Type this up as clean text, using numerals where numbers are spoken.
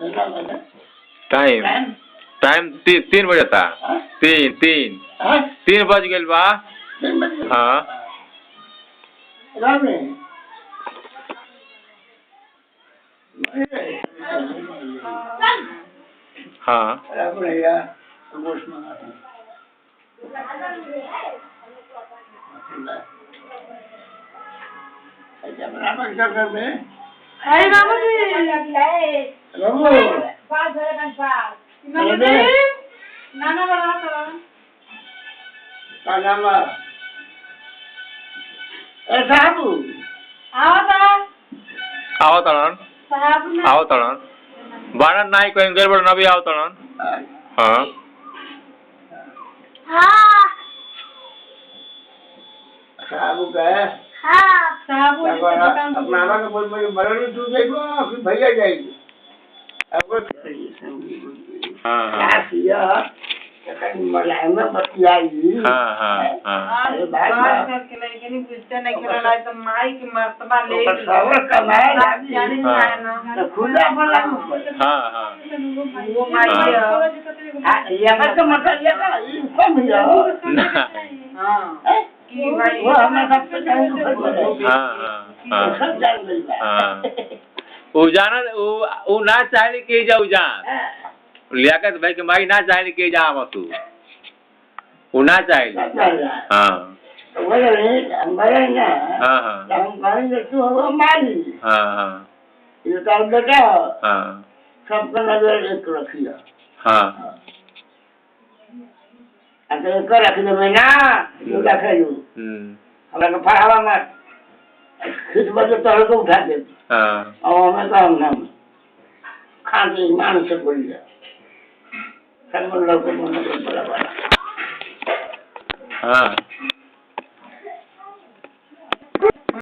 Time time 3 बजे था। 3 बज गए बा। हाँ हाँ अरे बाबू जी नाना बड़ा आओ तड़न आओ तड़न बारह नाई कोई गड़बड़ न भी आओ तड़न। हाँ साहब का साहब मामा का बोल मरण तू देखो फिर भैया जाएगी अब हाँ मलाइम बतियाई। हाँ हाँ हाँ करके नहीं नहीं बुझते नहीं खेला तो माई की मर्तबा ले सवर कमाए जाने ना तो खुदा बोला हाँ हाँ वो माई ये बात का मतलब ये का कम ही हां कि भाई वो हमें सब पे जाएंगे। हाँ सब जान गई हाँ वो जाना वो ना चाहे कि जाओ जान लियाकत भाई के माई ना चाहे कि जा तू वो ना चाहे। हाँ वो हमारे ना हाँ हाँ हम कहेंगे तू हमारी हाँ हाँ ये तो बेटा हाँ सबका नजर एक रखिया। हाँ अगर एक रख दे मैं ना ये रखे लूं हमारे को पढ़ावा मत खिदमत तो को उठा दे। हाँ और मैं काम ना खाने मान से बोल जा सब लोग को मन को बड़ा बड़ा। हाँ